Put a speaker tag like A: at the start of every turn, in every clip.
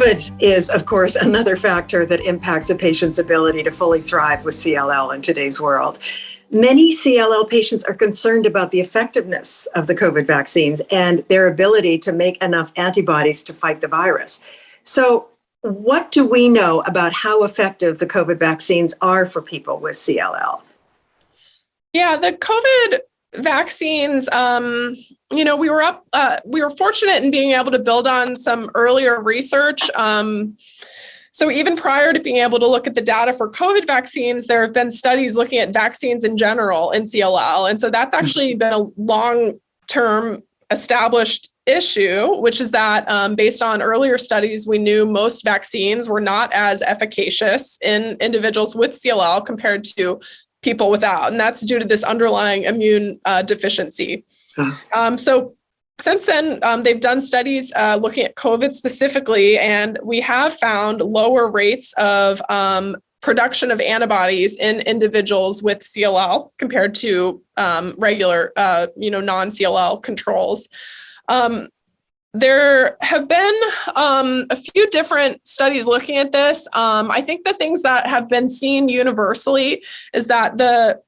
A: COVID is, of course, another factor that impacts a patient's ability to fully thrive with CLL in today's world. Many CLL patients are concerned about the effectiveness of the COVID vaccines and their ability to make enough antibodies to fight the virus. So, what do we know about how effective the COVID vaccines are for people with CLL?
B: Yeah, the COVID vaccines, we were fortunate in being able to build on some earlier research. So even prior to being able to look at the data for COVID vaccines, there have been studies looking at vaccines in general in CLL. And so that's actually been a long-term established issue, which is that based on earlier studies, we knew most vaccines were not as efficacious in individuals with CLL compared to people without. And that's due to this underlying immune deficiency. So since then, they've done studies looking at COVID specifically, and we have found lower rates of production of antibodies in individuals with CLL compared to regular, non-CLL controls. There have been a few different studies looking at this. I think the things that have been seen universally is that the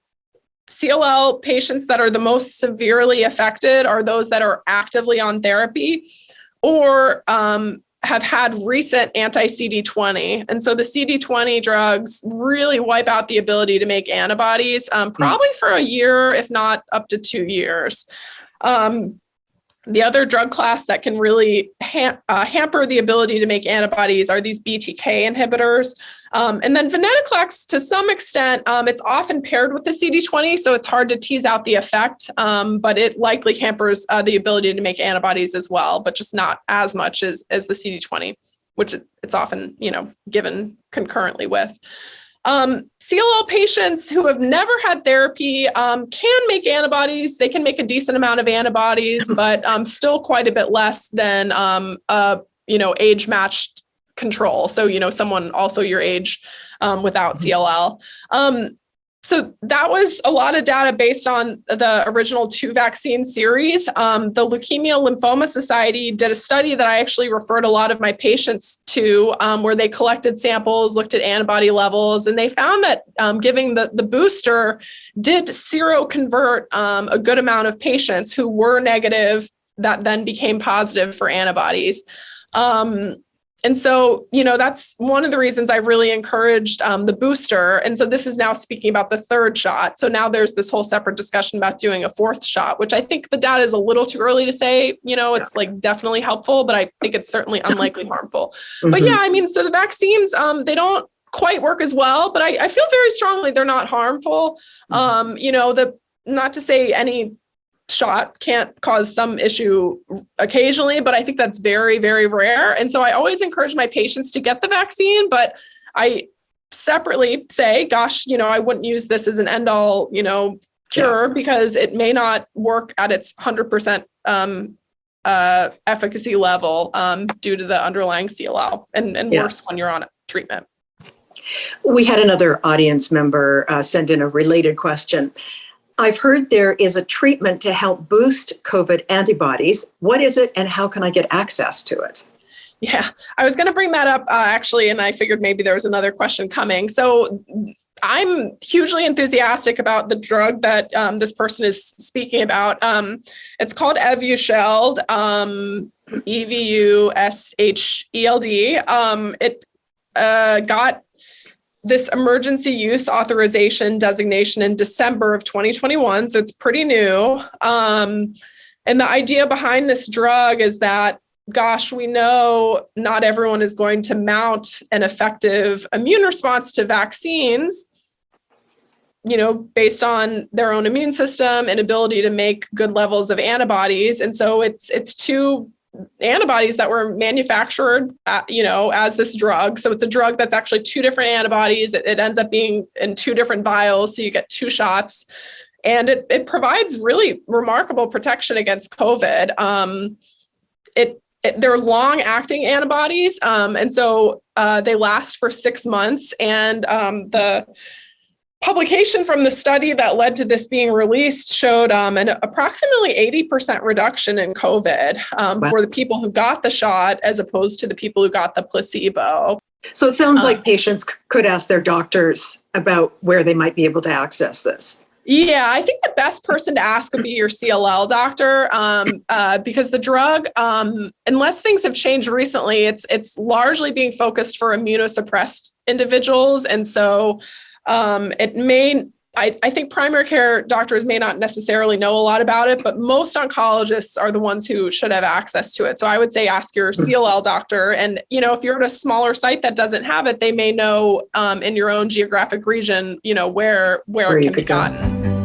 B: CLL patients that are the most severely affected are those that are actively on therapy or have had recent anti-CD20. And so the CD20 drugs really wipe out the ability to make antibodies, probably for a year, if not up to 2 years. The other drug class that can really hamper the ability to make antibodies are these BTK inhibitors. And then venetoclax, to some extent, it's often paired with the CD20, so it's hard to tease out the effect, but it likely hampers the ability to make antibodies as well, but just not as much as the CD20, which it's often, given concurrently with. CLL patients who have never had therapy can make antibodies. They can make a decent amount of antibodies, but still quite a bit less than age-matched control. So, someone also your age without CLL. So that was a lot of data based on the original 2 vaccine series. The Leukemia Lymphoma Society did a study that I actually referred a lot of my patients to, where they collected samples, looked at antibody levels, and they found that giving the booster did seroconvert a good amount of patients who were negative that then became positive for antibodies. And so, that's one of the reasons I really encouraged the booster. And so this is now speaking about the 3rd shot. So now there's this whole separate discussion about doing a 4th shot, which I think the data is a little too early to say, it's like definitely helpful, but I think it's certainly unlikely harmful. But yeah, so the vaccines, they don't quite work as well, but I feel very strongly they're not harmful. Not to say any shot can't cause some issue occasionally, but I think that's very, very rare. And so I always encourage my patients to get the vaccine, but I separately say, gosh, I wouldn't use this as an end all, cure because it may not work at its 100% efficacy level due to the underlying CLL and worse when you're on treatment.
A: We had another audience member send in a related question. I've heard there is a treatment to help boost COVID antibodies. What is it and how can I get access to it?
B: Yeah, I was going to bring that up actually, and I figured maybe there was another question coming. So I'm hugely enthusiastic about the drug that this person is speaking about. It's called Evusheld, EVUSHELD. It got this emergency use authorization designation in December of 2021. So it's pretty new. And the idea behind this drug is that, gosh, we know not everyone is going to mount an effective immune response to vaccines, based on their own immune system and ability to make good levels of antibodies. And so it's 2 antibodies that were manufactured, as this drug. So it's a drug that's actually 2 different antibodies. It ends up being in 2 different vials. So you get 2 shots and it provides really remarkable protection against COVID. They're long acting antibodies. And so they last for 6 months and the publication from the study that led to this being released showed an approximately 80% reduction in COVID for the people who got the shot as opposed to the people who got the placebo.
A: So it sounds like patients could ask their doctors about where they might be able to access this.
B: Yeah, I think the best person to ask would be your CLL doctor, because the drug, unless things have changed recently, it's largely being focused for immunosuppressed individuals. And so I think primary care doctors may not necessarily know a lot about it, but most oncologists are the ones who should have access to it. So I would say ask your CLL doctor. And, if you're at a smaller site that doesn't have it, they may know in your own geographic region, where it can be gotten.